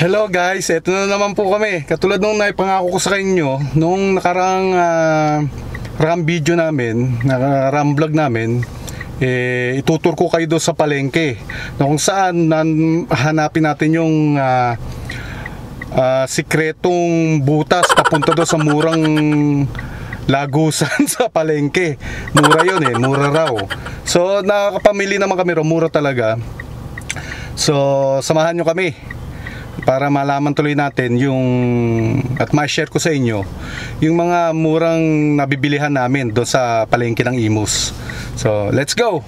Hello guys, eto na naman po kami. Katulad nung naipangako ko sa inyo nung nakaraang video namin, nakaraang vlog namin, itutur ko kayo doon sa palengke na kung saan hanapin natin yung sikretong butas papunta doon sa murang lagusan sa palengke. Mura yun mura raw. So nakakapamili naman kami raw, mura talaga. So samahan nyo kami para malaman tuloy natin yung at ma-share ko sa inyo yung mga murang nabibilihan namin doon sa palengke ng Imus. So let's go!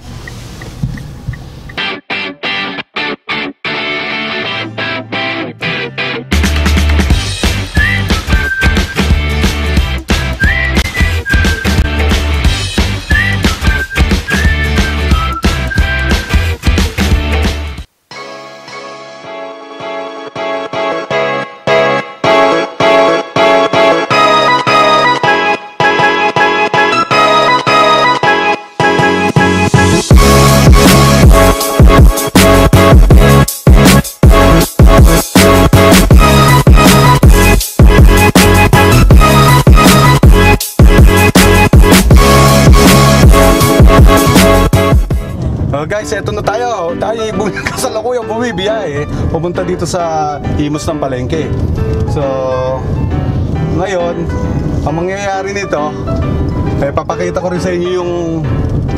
Guys, eto na tayo. Tayo kasalukuyang bumibiyahe pumunta dito sa Imus ng palengke. So ngayon, ang mangyayari nito papakita ko rin sa inyo yung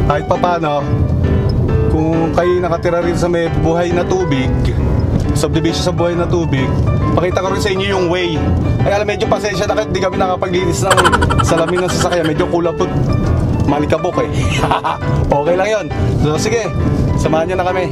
kahit papano kung kayo nakatira rin sa may buhay na tubig, subdivision sa buhay na tubig, pakita ko rin sa inyo yung way. Ay alam, medyo pasensya na kahit di kami nakapaglinis ng salamin ng sasakyan, medyo kulabot malikabok okay lang yun. So sige, samahan nyo na kami.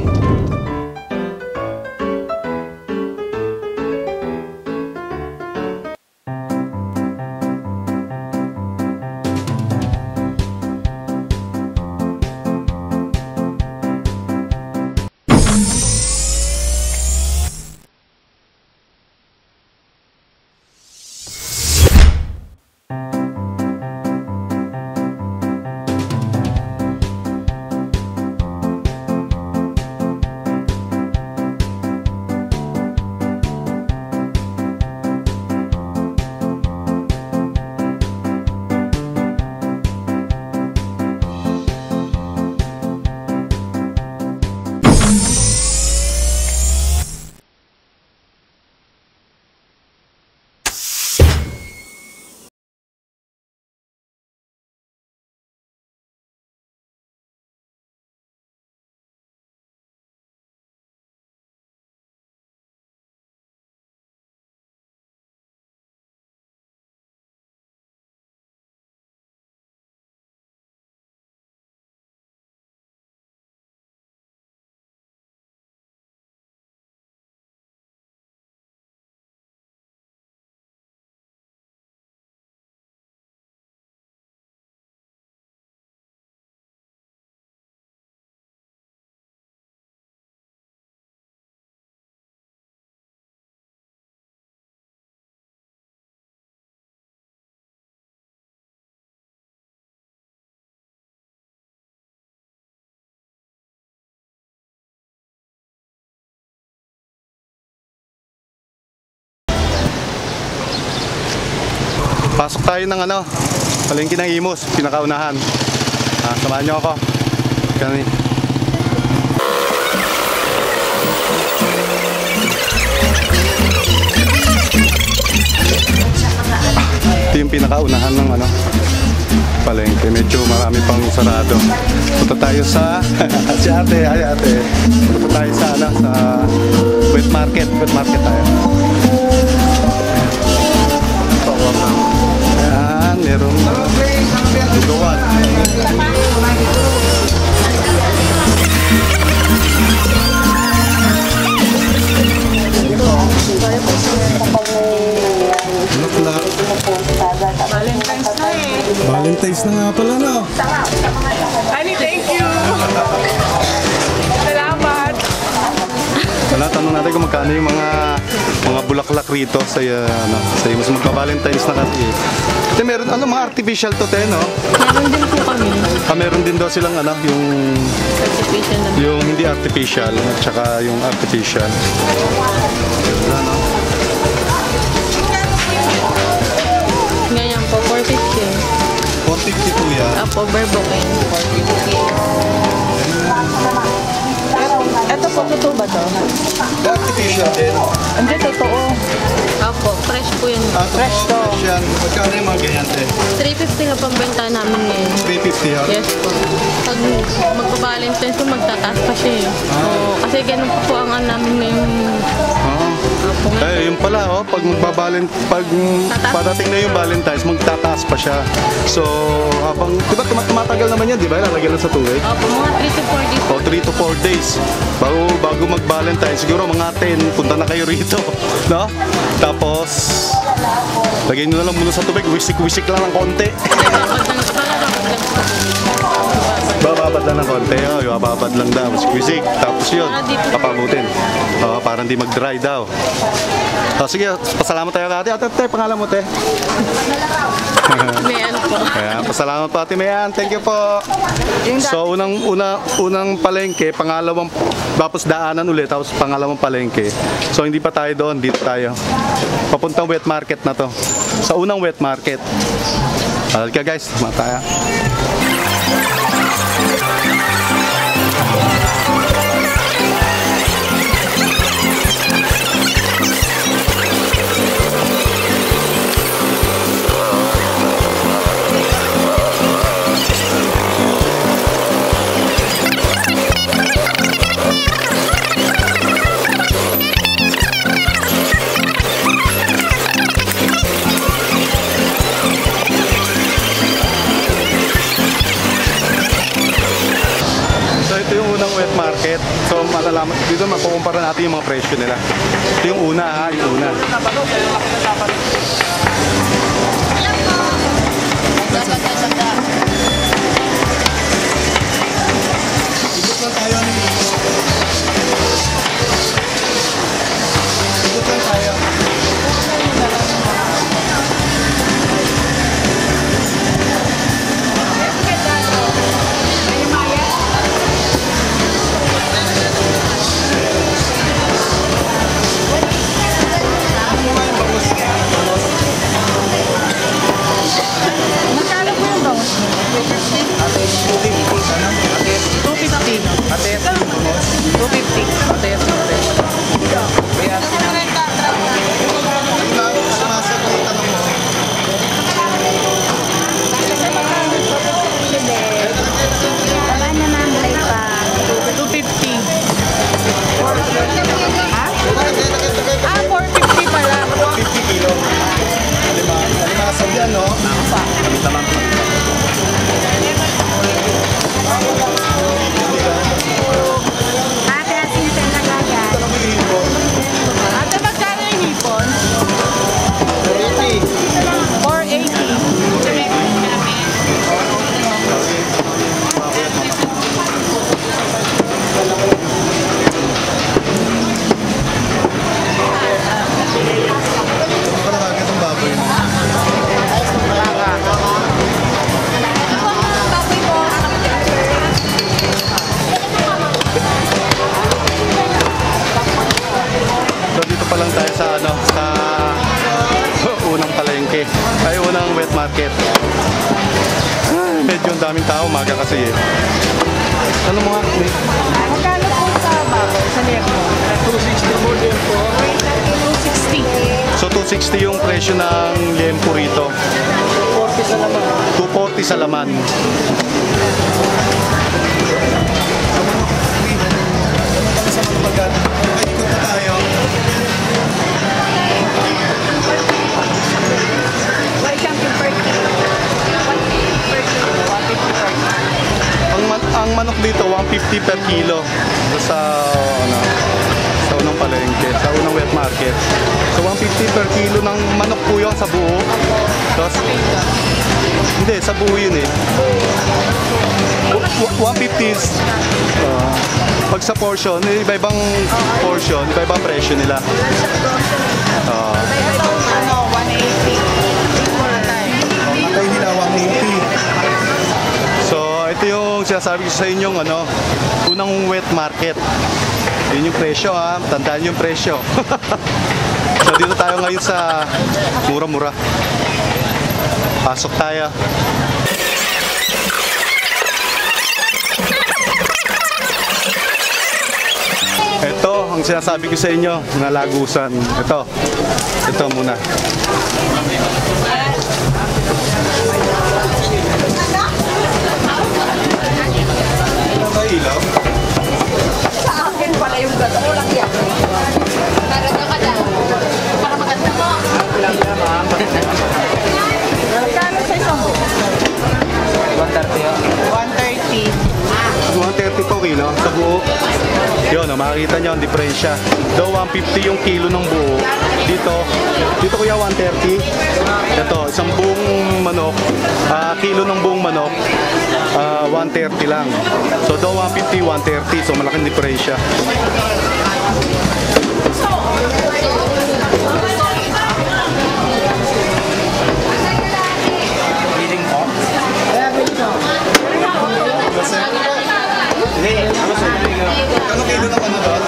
Pasok tayo ng palengke ng Imus, pinakaunahan. Samahan nyo ako. Kami. Ito yung pinakaunahan ng palengke. Medyo marami pang sarado. Punta tayo sa si ate, ay ate. Punta tayo sa sa wet market. Wet market tayo. Ayan, merong lugawan. Valentine's na nga pala, no? Honey, thank you! Salamat! Tanong natin kung magkano yung mga bulaklak rito sa Imus. Magka-Valentine's na kasi. Kasi meron mga artificial to no? Meron din po kami. Meron din daw silang yung Artificial na. Yung hindi artificial at saka yung artificial. po, overbooking. Ito po, totoo ba to? Artificial din. Hindi, totoo. Opo, fresh po yun. Fresh to. Fresh yan. Magkano yung mga ganyan, te? 350 na pambenta namin ngayon. 350 ha? Yes po. Pag magpa-Valentine's po, magtataas pa siya eh. Oo, kasi ganun po ang ano namin ngayong... Oo. Opo, ngayon. Yun pala, pag padating na yung Valentine's, magtataas pa siya. So, habang, di ba tumatagal naman yan, di ba? Lalagyan lang sa tubig. Opo, mga 3 to 4 days. O, 3 to 4 days. Bago mag-Valentine's, siguro mga 10, punta na kayo rito. No? Tapos, lagyan nyo na lang muna sa tubig, wisik-wisik lang ng konti. Bababad lang ng konti, bababad lang daw, wisik-wisik. Tapos yun, papabutin. Para hindi mag-dry daw. Sige, pasalamat tayo kay ate. Ate, pangalan mo, te? May ano po. Ayan, pasalamat po, ate Mayan. Thank you po. So, unang palengke, tapos daanan ulit, tapos pangalawang palengke. So, hindi pa tayo doon, dito tayo. Papuntang wet market na to. Sa unang wet market. Halika guys, tayo. Wet market. So malalaman dito, makukumpara natin yung mga presyo nila. Ito yung una yung una. Ikot lang tayo ni. Ikot lang tayo. Market. Medyo ang daming tao umaga kasi eh. Ano mga? Magkano po sa bago? Sa liempo? 260 po liempo. 260. So 260 yung presyo ng liempo rito. 240 sa laman. 240 sa laman. Ang manok dito 150 per kilo sa unang palengke, sa unang wet market. So 150 per kilo ng manok po yun sa buo. Tapos, hindi, sa buo yun eh. 150 is pag sa portion, iba-ibang portion, iba-ibang presyo nila. Nakay nila 180. So ito yung sinasabi ko sa inyong unang wet market. Yun yung presyo ha, tandaan yung presyo. So dito tayo ngayon sa mura-mura. Pasok tayo. ang sinasabi ko sa inyo na lagusan. Ito muna. Ilaw? Sa akin pala yung gano'n lang yan. Narado ka daw. Para maganda mo. Magkano sa isang buo? 130. 130 po kilo sa buo. Yun, makikita nyo ang diferensya. Though 150 yung kilo ng buo, dito kuya 130. Ito, isang buong manok, kilo ng buong manok, 130 lang. So though 150, 130. So malaking diferensya. Ano kilo naman na doon?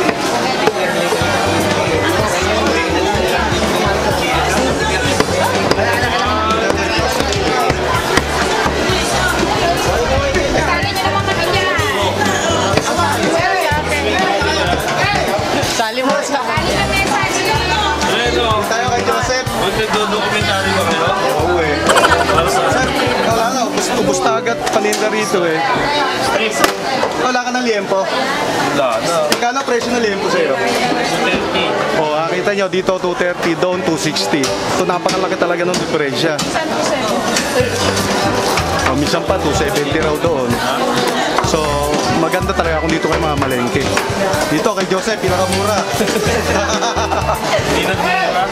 Sali mo sa Tayo kay Joseph. Magdodokumentary ba kayo? Oo eh. Sir, wala nga. Ubus na agad paninda rito eh. Wala ka ng liempo. Wala na. Magkano presyo ng liempo sa'yo? 30. O, nakita nyo, dito 230, doon 260. So, napakalaki talaga ng diferensya. O, minsan pa, 270 raw doon. So, maganda talaga kung dito kayo mamalengke. Dito kay Joseph, pinakamura. Hindi nagmumura.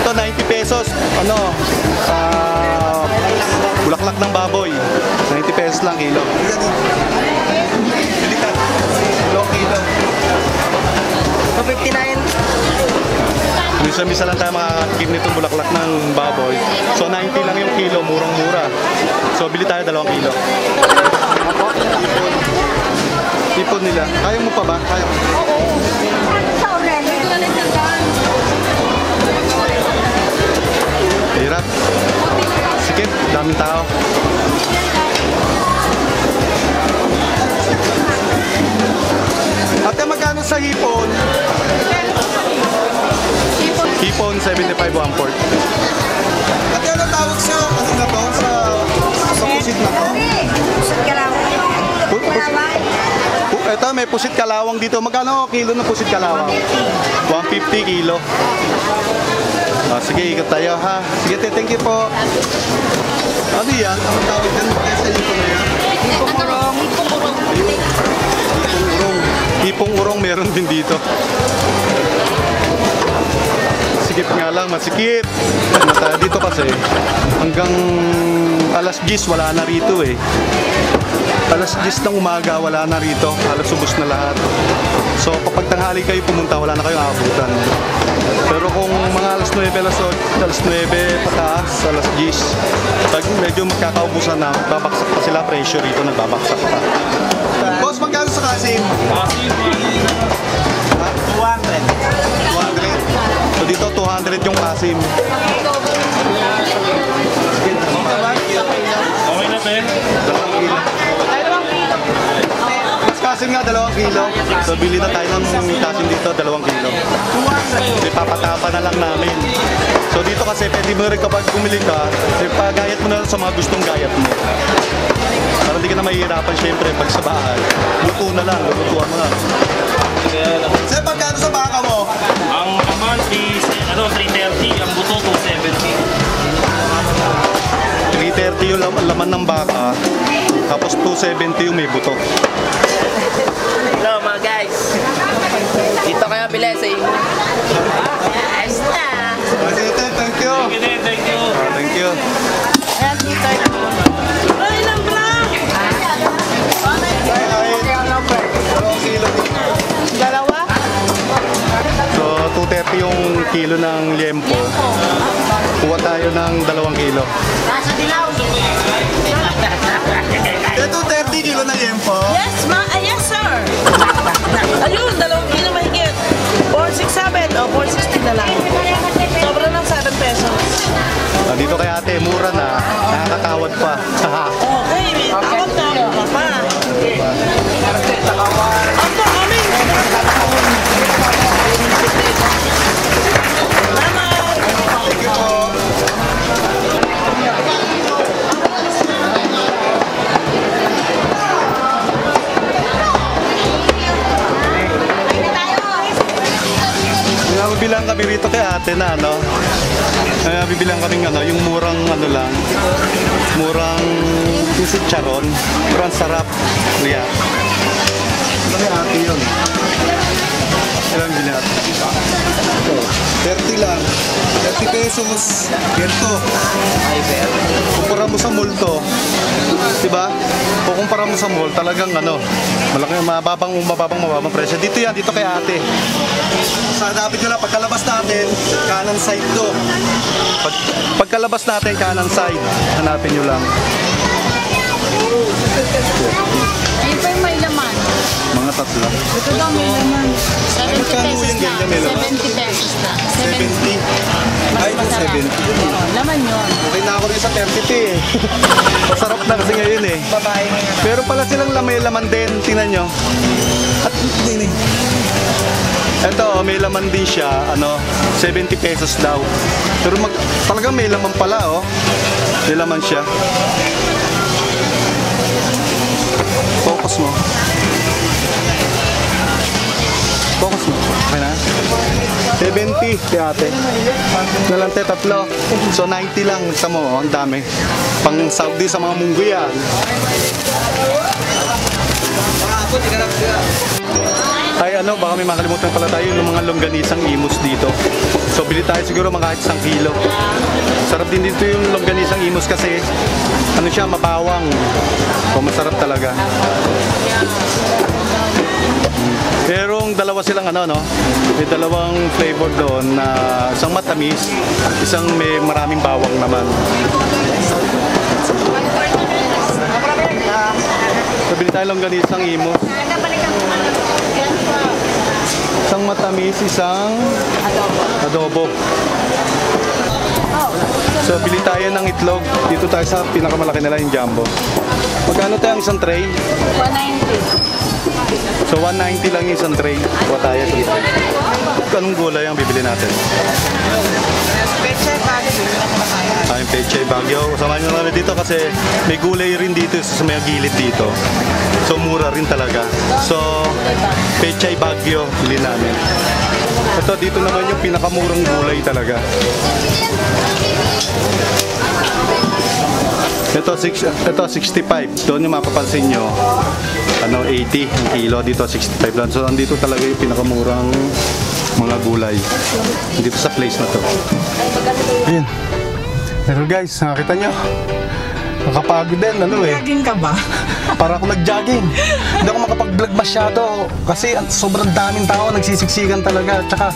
Ito, 90 pesos. Ano? Bulaklak ng baboy. 90 pesos lang kilo. Kilo. 59. Misa-misa lang tayo makakatikim nitong bulaklak ng baboy. So 90 lang yung kilo, murang-mura. So bili tayo 2 kilo. Ipon nila. Kaya mo pa ba? Kaya mo. Hirap. Sikip, daming tao. Ate, magkano sa hipon? Hipon, 75 1/4. Ate, ano tawag siya? Ano na to? Sa pusit na to? Ito, may pusit kalawang dito. Magkano kilo ng pusit kalawang? 150 kilo. Sige, ikot tayo ha. Sige, thank you po. Ano yan? Ang tawag yan? Sa hipon na yan? Hipong urong meron din dito. Sikip nga lang, masikip. Dito kasi hanggang alas 10 wala na rito eh. Alas 10 ng umaga wala na rito. Halos ubos na lahat. So kapag tanghali kayo pumunta, wala na kayong aabutan. Pero kung mga alas 9, alas 9 pataas, alas 10, pag medyo magkakaubusan na, babaksak pa sila, presyo rito nagbabaksak pa. Boss, magkano sa kasim? Kasi 200. So dito 200 yung kasim. okay na, Ben? 2 kilo. Mas kasim nga 2 kilo. So bili na tayo ng kasim dito 2 kilo. So ipapatapa na lang namin. So dito kasi pwede mo rin kapag bumili ka, ipagayat mo na sa mga gustong gayat mo. Para hindi ka na mahihirapan syempre pag sa bahay. Luto na lang, lutuan mo na. Sir, pagkano sa baka mo? Ang aman is 330, ang buto 270. 330 yung laman ng baka, tapos 270 yung may buto. Hello mga guys. Dito kayo bili sa inyo. Ayos na. Thank you. Thank you. Thank you. Ayan dito. Ay, lang lang. Dalawa? So, 230 yung kilo ng liempo. Kuha tayo ng 2 kilo. Nasa dilaw. 230 kilo na liempo? Yes, yes sir. Ayun, 2 kilo mahigit. 460. 467 o 460 na lang. Sobra ng 7 pesos. Dito kay ate, mura na. Nakakatawad pa. Okay, may tawag na ako pa. Opo, kami. Bilang kami rito kay ate na ano. Bibilang kami ano, yung murang ano lang. Murang pisit charon. Pero ang sarap. Kuya. Ano kay ate yun? Ilang bilat? 30 lang. 30 pesos. Ganito. Kumpara mo sa mall to. Diba? O kumpara mo sa mall, talagang ano, malaki, mababang presyo. Dito yan, dito kay ate. Hanapin nyo lang, pagkalabas natin, kanan side to. Pagkalabas natin, kanan side, hanapin nyo lang. Ayun pa yung may laman. Mga tatlo. Ito daw may laman. 70 Magkano pesos yung na. ganyan, may laman? 70 pesos na. 70. Ay, yung 70. Laman yun. Okay na ako rin sa 30 eh. Masarap na kasi ngayon eh. Babae nga. Pero pala silang may laman din, tingnan nyo. At hindi. Ito, may laman din siya, ano, 70 pesos daw. Pero talagang may laman pala, oh. May laman siya. Focus mo. Focus mo. Okay na? 70, ate. Nalante, tatlo. So, 90 lang. Sa mo, oh, ang dami. Pang Saudi sa mga munggo yan. Ay ano, baka may makalimutan pala tayo ng mga longganisang imus dito. So bili tayo siguro mga kahit 1 kilo. Sarap din dito yung longganisang imus kasi ano siya, mabawang. So masarap talaga. Merong dalawa silang ano, no? May dalawang flavor doon na isang matamis, isang may maraming bawang naman. So bili tayo longganisang imus. Isang matamis, isang adobo. So, bili tayo ng itlog. Dito tayo sa pinakamalaki nila, yung jumbo. Magkano tayo ang isang tray? 190. So, 190 lang yung isang tray. Kuha tayo dito. Anong gulay ang bibili natin? Peche, Baguio. Yung Pechay Baguio. Samahan nyo namin dito kasi may gulay rin dito sa may gilid dito. So, mura rin talaga. So, Pechay Baguio, bili namin. Ito, dito naman yung pinakamurang gulay talaga. Ito 65. Doon yung mapapansin nyo. Ano, 80 ang kilo. Dito 65 lang. So, andito talaga yung pinakamurang mga gulay. Dito sa place na to. Ayan. Pero guys, nakita nyo. Nakapagod din, ano eh. Jogging ka ba? Para ako nag-jogging. Hindi ako makapag-vlog masyado. Kasi sobrang daming tao, nagsisiksikan talaga. Tsaka,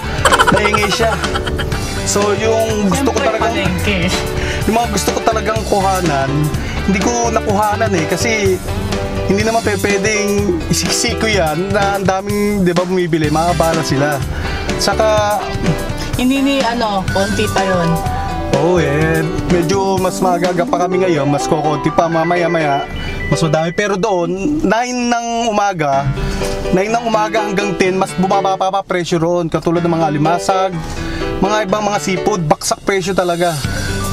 naingay siya. So, yung gusto ko talagang... Yung mga gusto ko talagang kuhanan, hindi ko nakuhanan eh. Kasi, hindi naman pwedeng isiksik ko yan na ang daming, di ba, bumibili. Makabala sila. Saka... Hindi konti pa yun. Oo eh, medyo mas magaga pa kami ngayon, mas kukunti pa mamaya-maya, mas madami. Pero doon, 9 ng umaga hanggang 10, mas bumaba pa presyo roon. Katulad ng mga alimasag, mga ibang mga seafood, baksak presyo talaga.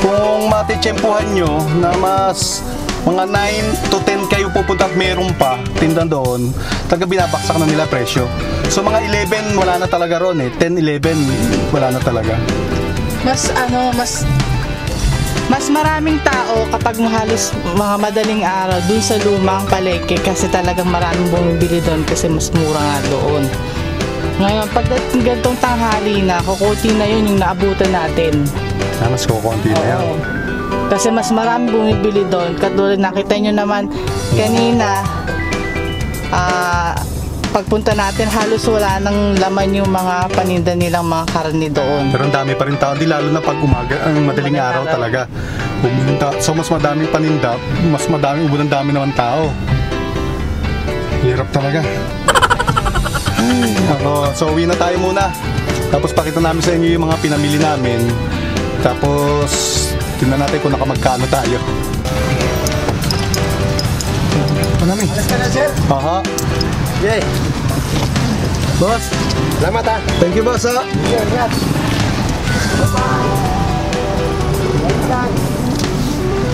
Kung matitsempuhan nyo na mas mga 9 to 10 kayo pupunta at meron pa, tindan doon, talaga binabaksak na nila presyo. So mga 11, wala na talaga roon eh. 10, 11, wala na talaga. Mas maraming tao kapag halos mga madaling araw dun sa lumang palengke kasi talagang maraming bumibili doon kasi mas mura nga doon. Ngayon, pagdating gantong tanghali na, kukunti na yun yung naabutan natin. Mas kukunti na yan. Oo. Kasi mas maraming bumibili doon. Katulad nakita nyo naman kanina, pagpunta natin halos wala nang laman yung mga paninda nilang mga karne doon. Pero ang dami pa rin tao, di lalo na pag umaga, ang madaling araw talaga. So mas madaming paninda, mas madaming ubod, ang dami naman tao. Hirap talaga. So uwi na tayo muna. Tapos pakita namin sa inyo yung mga pinamili namin. Tapos tingnan natin kung nakamagkano tayo. Manami. Alas ka na, sir. Aha. Yay. Boss. Salamat ha. Thank you, boss. Ha? Ingat.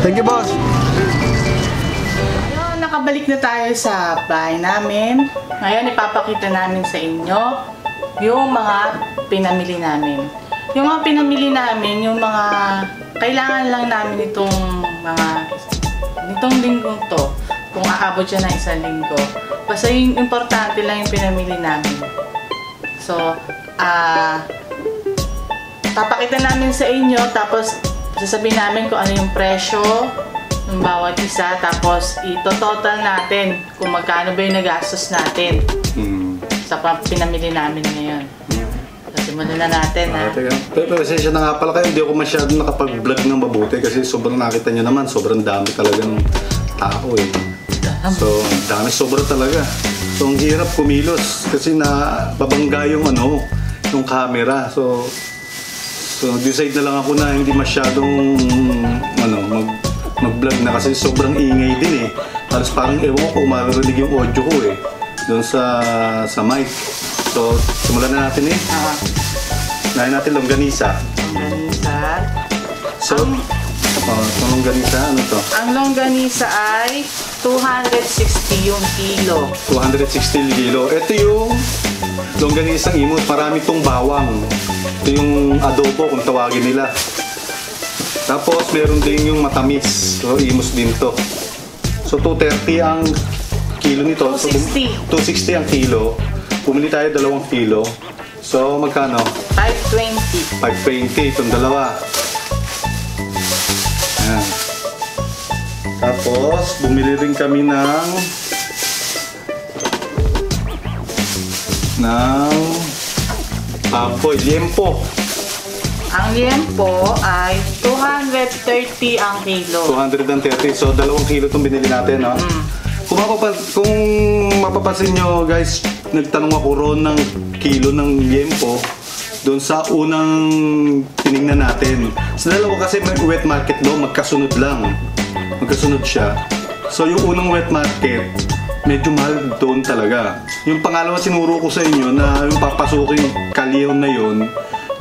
Thank you, boss. Ayun, nakabalik na tayo sa bahay namin. Ngayon, ipapakita namin sa inyo yung mga pinamili namin. Yung mga pinamili namin, yung mga kailangan lang namin nitong linggong to. Kung aabot siya ng isang linggo. Basta yung importante lang yung pinamili namin. So, papakita namin sa inyo, tapos sasabihin namin kung ano yung presyo ng bawat isa, tapos ito-total natin kung magkano ba yung nagastos natin sa pinamili namin ngayon. So, simulan na natin, ha? Pero pasensya na nga pala kayo, hindi ako masyadong nakapag-vlog ng mabuti kasi sobrang nakita nyo naman, sobrang dami talaga ng tao eh. So, dami sobra talaga. So, ang hirap kumilos kasi babangga yung yung camera. So decide na lang ako na hindi masyadong mag-vlog na kasi sobrang ingay din eh. Halos parang ewan ko, maririnig yung audio ko eh doon sa mic. So, simulan na natin eh. Nahin natin longganisa. Longganisa. So, itong longganisa, ano to? Ang longganisa ay 260 yung kilo. 260 kilo. Ito yung longganisang imot. Marami itong bawang. Ito yung adobo kung tawagin nila. Tapos meron din yung matamis. So imos din to. So 230 ang kilo nito. 260. 260 ang kilo. Pumili tayo 2 kilo. So magkano? 520. 520 itong dalawa. Ayan. Tapos, bumili rin kami ng baboy, liempo. Ang liempo ay 230 ang kilo. 230. So, 2 kilo itong binili natin, no? Kung mapapansin nyo, guys, nagtanong ako roon ng kilo ng liempo doon sa unang tinignan natin. Sa dalawa kasi may wet market doon, magkasunod lang. Magkasunod siya. So yung unang wet market, medyo mahal doon talaga. Yung pangalawa sinuro ko sa inyo na yung papasukin Kalyeon na yun,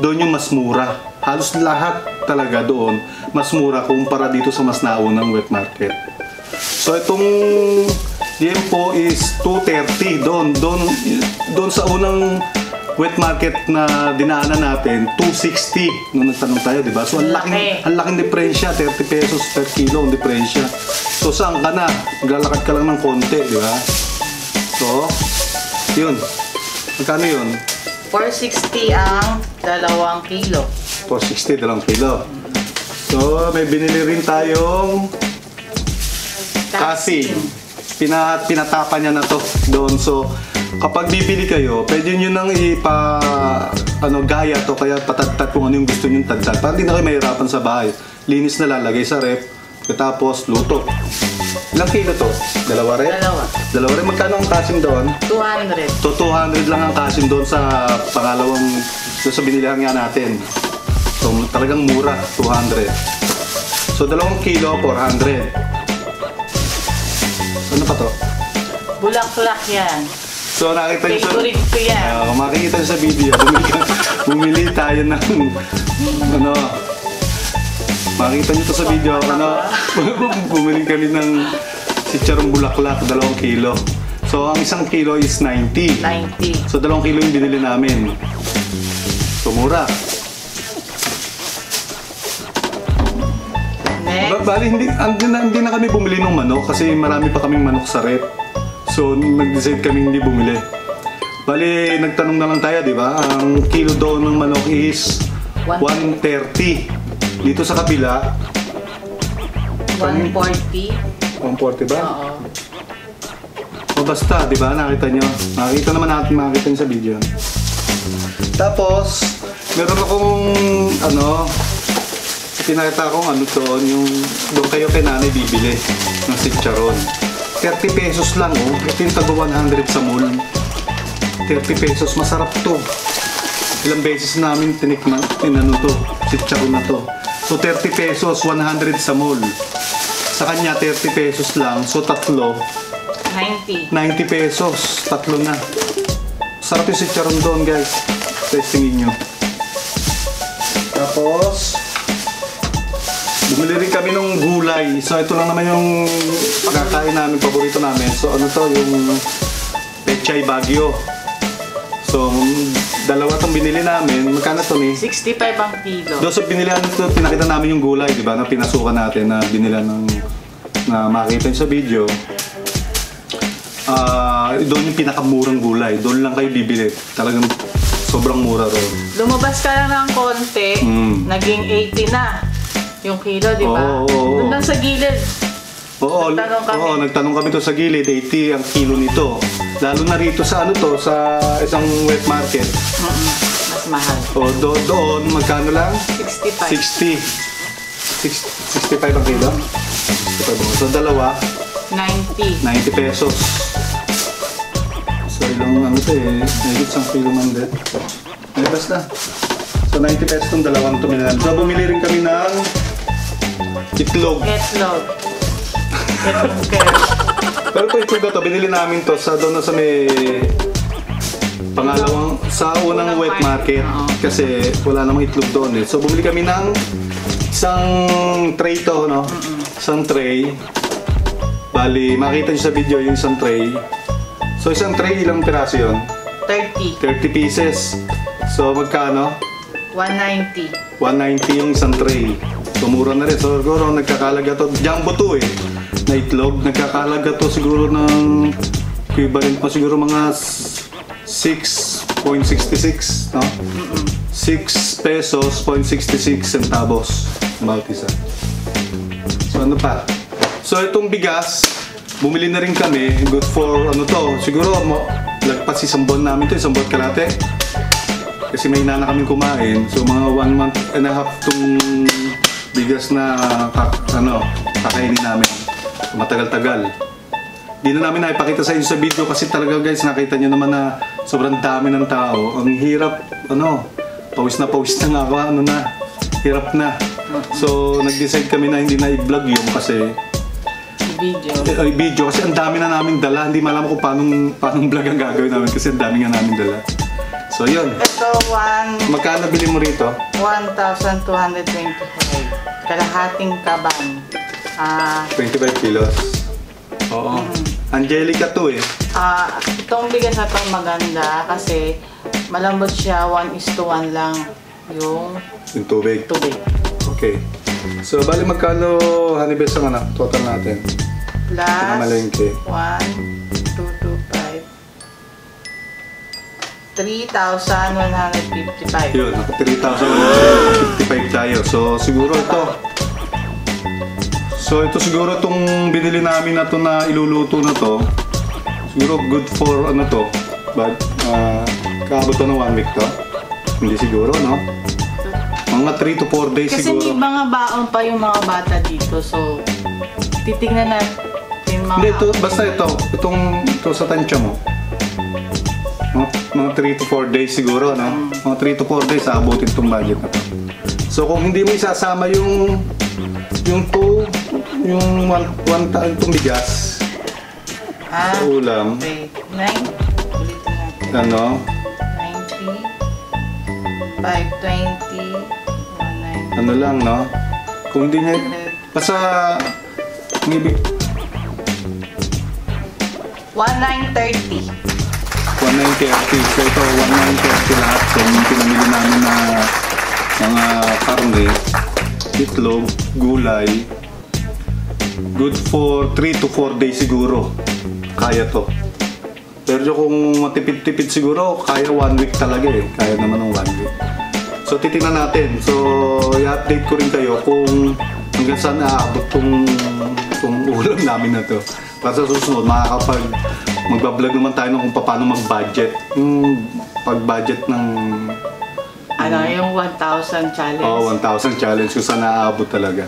doon yung mas mura. Halos lahat talaga doon mas mura kumpara dito sa mas naunang wet market. So itong liempo is 230 doon sa unang wet market na dinaanan natin, 260 nung nagtanong tayo, di ba? So ang laking diferensya, 30 pesos per kilo ang diferensya. So saan ka na? Maglalakad ka lang ng konti, di ba? So, yun. Magkano yun? 460 ang 2 kilo. 460, 2 kilo. So, may binili rin tayong kasim. Pinatapan niya na to doon. So, kapag bibili kayo, pwede nyo nang gaya to, kaya patagtag kung ano yung gusto nyo tagtag. Para hindi na kayo mahirapan sa bahay. Linis na lalagay sa ref, tapos luto. Ilang kilo to? 2 rin? 2 rin. Magkano ang kasim doon? 200. So 200 lang ang kasim doon sa pangalawang, doon sa binilihan nga natin. So talagang mura, 200. So 2 kilo, 400. Ano pa to? Bulaklak yan. So nakita niyo Favorite ko yan. kung makikita niyo sa video, bumili tayo ng makikita niyo to sa video, bumili kami ng sitsarong bulaklak, 2 kilo. So ang 1 kilo is 90. So 2 kilo yung binili namin. So mura. Next. Bali hindi na kami bumili ng manok kasi marami pa kaming manok sa rep. So, nag-decide kaming hindi bumili. Bali, nagtanong na lang tayo, di ba? Ang kilo doon ng manok is 130. Dito sa kabila, 140. 140 ba? Oo. O basta, di ba? Nakita nyo. Makikita naman natin, makikita nyo sa video. Tapos, meron akong, pinakita akong yung doon kayo kay nanay bibili ng chicharon. 30 pesos lang, oh. Ito yung tago 100 sa mall. 30 pesos, masarap to. ilang beses namin tinikman, tinano to, chicharon na to. So 30 pesos, 100 sa mall. Sa kanya 30 pesos lang, so tatlo, 90. 90 pesos, tatlo na. Sarap yung chicharon doon guys, testingin nyo. Tapos, bumili rin kami ng gulay. So ito lang naman yung pagkakain namin, paborito namin. So ano to, yung Pechay Baguio. So, dalawa itong binili namin. Magkano ito ni? 65 ang kilo. Doon sa binilihan ito, pinakita namin yung gulay, di ba? Na pinasukan natin na binila ng na makita nyo sa video. Doon yung pinakamurang gulay. Doon lang kayo bibili. Talagang sobrang mura ron. Lumabas ka lang ng konti, naging 80 na yung kilo, di ba? Oo. Doon lang sa gilid. Nagtanong kami to sa gilid, 80 ang kilo nito. Lalo na rito sa ano to, sa isang wet market. Mas mahal. Doon, magkano lang? 65. 65 ang kilo? 65. So, dalawa, 90. 90 pesos. So, ilang ano to eh, nagit isang kilo man din. Ay, basta. So, 90 pesos itong dalawang tuminan. So, bumili rin kami ng itlog. Itlog. Pero ito itlog na to, binili namin to sa doon na sa may pangalawang, sa unang wet market. Kasi wala namang itlog doon eh. So, bumili kami ng isang tray to, no? Isang tray. Bali, makita nyo sa video yung isang tray. So, isang tray, ilang piraso yun? 30. 30 pieces. So, magkano? 190. 190 yung isang tray. So, mura na rin. So, siguro nagkakalaga to. Jumbo to eh. Na itlog. Nagkakalaga to siguro ng equivalent pa siguro mga 6.66, no? 6 pesos, 0.66 centavos. Bawat isa. So, ano pa? So, itong bigas, bumili na rin kami. Good for, ano to, siguro, lagpas isang buwan namin to, isang buwan kalate. Kasi may inana kaming kumain. So, mga 1 month and a half itong bigas na, kakainin namin. Matagal-tagal. Di na namin naipakita sa inyo sa video kasi talaga guys, nakita nyo naman na sobrang dami ng tao. Ang hirap, pawis na nga ako, hirap na. So, nag-decide kami na hindi na i-vlog yun kasi video kasi ang dami na naming dala. Hindi malaman ko paanong vlog ang gagawin namin kasi ang dami nga naming dala. So, yun. Ito, Magkano bili mo rito? 1,225. Kalahating kaban. 25 kilos. Oo. Angelica to eh. Itong bigas na itong maganda kasi malambot siya, 1:1 lang yung Yung tubig. Okay. So, bali magkano, Honeybes, ang total natin? Plus Pinamalengke. 1, 2, 2, 5. 3,155. Yun, naka 3,155 tayo. So, siguro ito. So, ito siguro itong binili namin na to na iluluto na to. Siguro good for to. But, kaabot to ng 1 week to. Hindi siguro, no? Mga 3 to 4 days Kasi siguro. may mga baon pa yung mga bata dito. So, titignan natin mga... Hindi, basta ito. Ito sa tansya mo. Mga 3 to 4 days siguro, no? Mga 3 to 4 days, aabutin itong budget na to. So, kung hindi mo isasama yung itong bigas sa ulam, Okay. 9. Ulitin natin. 90. 520. 190. lang, no? Kung hindi niya, basta, ngibig, 1,930. 1,930. So, ito, 1,930 lahat. So, yung pinamili namin na mga karne, itlog, gulay, good for 3 to 4 days siguro. Kaya to. Pero kung matipid-tipid siguro, kaya 1 week talaga eh. Kaya naman ng 1 week. So, titingnan natin. So, i-update ko rin kayo kung hanggang saan aabot tong ulam namin na to. Para sa susunod, magbablog naman tayo kung paano mag-budget. Yung pag-budget ng... Yung 1,000 challenge. 1,000 challenge kung saan naaabot talaga.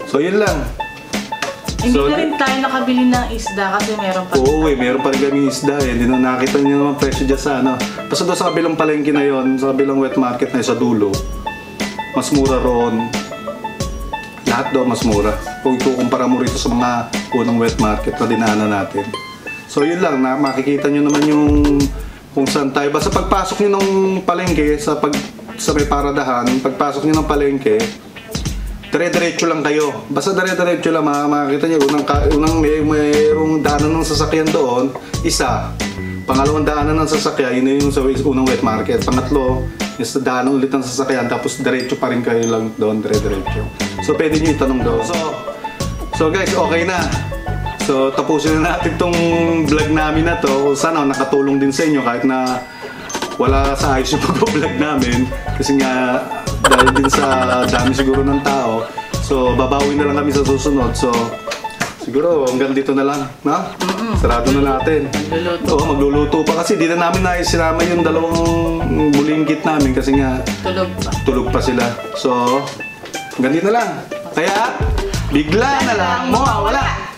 So, yun lang. Hindi So, na rin tayo nakabili ng isda kasi meron pa. Oo, meron pa rin kami isda eh. Hindi na nakita niyo naman presyo dyan sa ano. Basta doon sa kabilang palengke na yon, sa kabilang wet market na yun, sa dulo, mas mura roon. Lahat doon mas mura. Kung ikukumpara mo rito sa mga unang wet market na dinaanan natin. So yun lang, makikita nyo naman yung kung saan tayo. Basta pagpasok nyo ng palengke, sa may paradahan, pagpasok nyo ng palengke, dire-diretso lang kayo. Basta dire-diretso lang, makikita nyo, unang mayroong daanan ng sasakyan doon, isa. Pangalawang daanan ng sasakyan, yun yung sa unang wet market. Pangatlo, is daanan ulit ng sasakyan, tapos diretso pa rin kayo lang doon, dire-diretso. So pwede nyo itanong doon. So guys, okay na. So tapusin na natin tong vlog namin na to. Sana nakatulong din sa inyo kahit na wala sa ayos yung pag-vlog namin. Kasi nga, dahil din sa dami siguro ng tao. So babawi na lang kami sa susunod. So siguro hanggang dito na lang, no? Sarado na natin. Magluluto. Oo, magluluto pa kasi di na namin naisinama yung dalawang bulinggit namin kasi nga tulog pa sila. So hanggang dito na lang. Kaya bigla na lang mawawala.